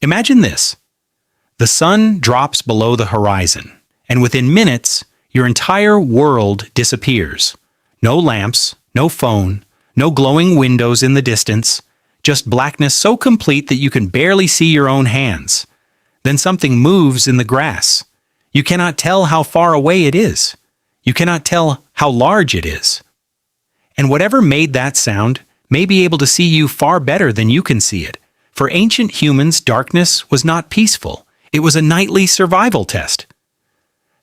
Imagine this. The sun drops below the horizon, and within minutes, your entire world disappears. No lamps, no phone, no glowing windows in the distance, just blackness so complete that you can barely see your own hands. Then something moves in the grass. You cannot tell how far away it is. You cannot tell how large it is. And whatever made that sound may be able to see you far better than you can see it. For ancient humans, darkness was not peaceful. It was a nightly survival test.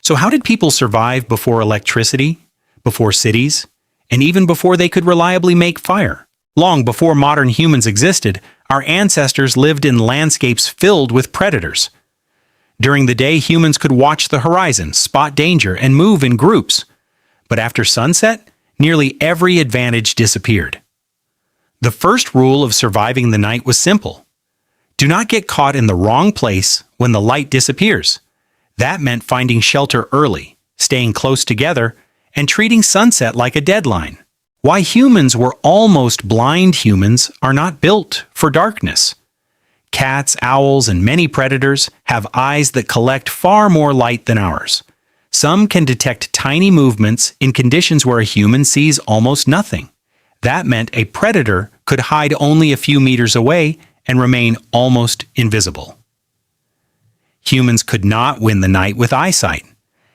So how did people survive before electricity, before cities, and even before they could reliably make fire? Long before modern humans existed, our ancestors lived in landscapes filled with predators. During the day, humans could watch the horizon, spot danger, and move in groups. But after sunset, nearly every advantage disappeared. The first rule of surviving the night was simple. Do not get caught in the wrong place when the light disappears. That meant finding shelter early, staying close together, and treating sunset like a deadline. Why humans were almost blind humans are not built for darkness. Cats, owls, and many predators have eyes that collect far more light than ours. Some can detect tiny movements in conditions where a human sees almost nothing. That meant a predator could hide only a few meters away and remain almost invisible. Humans could not win the night with eyesight.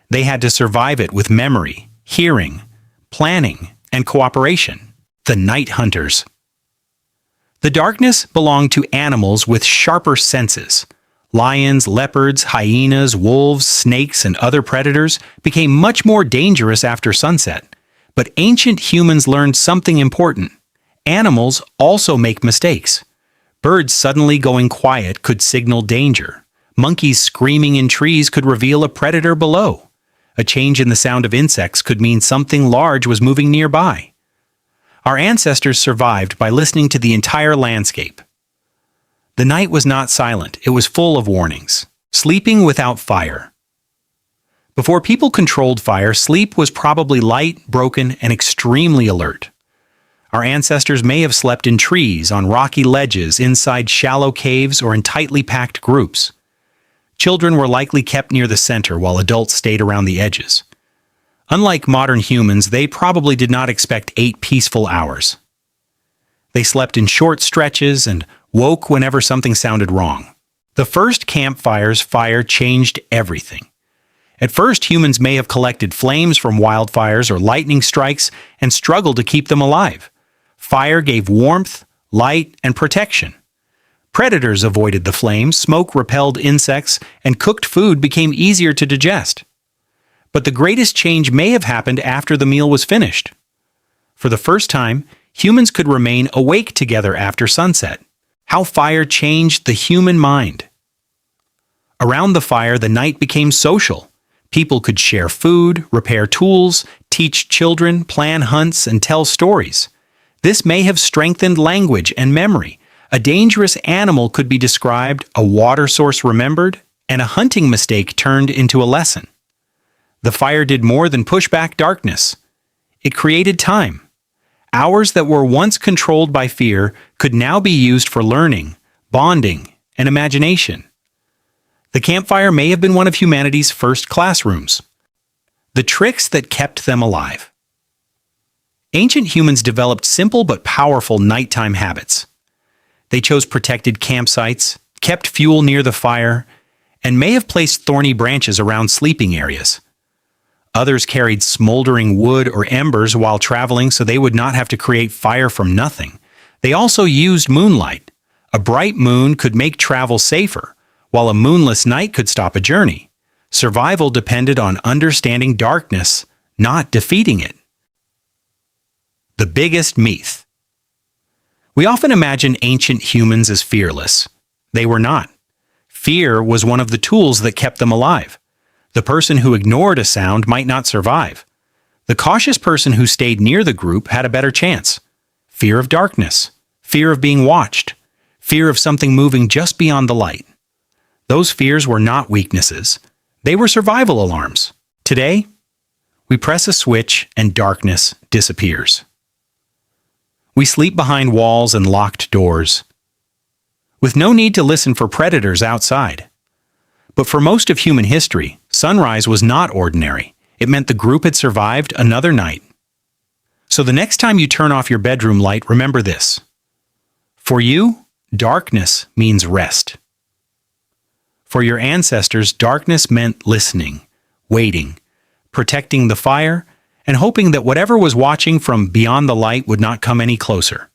They had to survive it with memory, hearing, planning, and cooperation. The night hunters. The darkness belonged to animals with sharper senses. Lions, leopards, hyenas, wolves, snakes, and other predators became much more dangerous after sunset. But ancient humans learned something important. Animals also make mistakes. Birds suddenly going quiet could signal danger. Monkeys screaming in trees could reveal a predator below. A change in the sound of insects could mean something large was moving nearby. Our ancestors survived by listening to the entire landscape. The night was not silent, it was full of warnings. Sleeping without fire. Before people controlled fire, sleep was probably light, broken, and extremely alert. Our ancestors may have slept in trees, on rocky ledges, inside shallow caves, or in tightly packed groups. Children were likely kept near the center while adults stayed around the edges. Unlike modern humans, they probably did not expect 8 peaceful hours. They slept in short stretches and woke whenever something sounded wrong. The first campfire's fire changed everything. At first, humans may have collected flames from wildfires or lightning strikes and struggled to keep them alive. Fire gave warmth, light, and protection. Predators avoided the flames, smoke repelled insects, and cooked food became easier to digest. But the greatest change may have happened after the meal was finished. For the first time, humans could remain awake together after sunset. How fire changed the human mind. Around the fire, the night became social. People could share food, repair tools, teach children, plan hunts, and tell stories. This may have strengthened language and memory. A dangerous animal could be described, a water source remembered, and a hunting mistake turned into a lesson. The fire did more than push back darkness. It created time. Hours that were once controlled by fear could now be used for learning, bonding, and imagination. The campfire may have been one of humanity's first classrooms. The tricks that kept them alive. Ancient humans developed simple but powerful nighttime habits. They chose protected campsites, kept fuel near the fire, and may have placed thorny branches around sleeping areas. Others carried smoldering wood or embers while traveling so they would not have to create fire from nothing. They also used moonlight. A bright moon could make travel safer, while a moonless night could stop a journey. Survival depended on understanding darkness, not defeating it. The biggest myth. We often imagine ancient humans as fearless. They were not. Fear was one of the tools that kept them alive. The person who ignored a sound might not survive. The cautious person who stayed near the group had a better chance. Fear of darkness, fear of being watched, fear of something moving just beyond the light. Those fears were not weaknesses. They were survival alarms. Today, we press a switch and darkness disappears. We sleep behind walls and locked doors. with no need to listen for predators outside. But for most of human history, sunrise was not ordinary. It meant the group had survived another night. So the next time you turn off your bedroom light, remember this. For you, darkness means rest. For your ancestors, darkness meant listening, waiting, protecting the fire, and hoping that whatever was watching from beyond the light would not come any closer.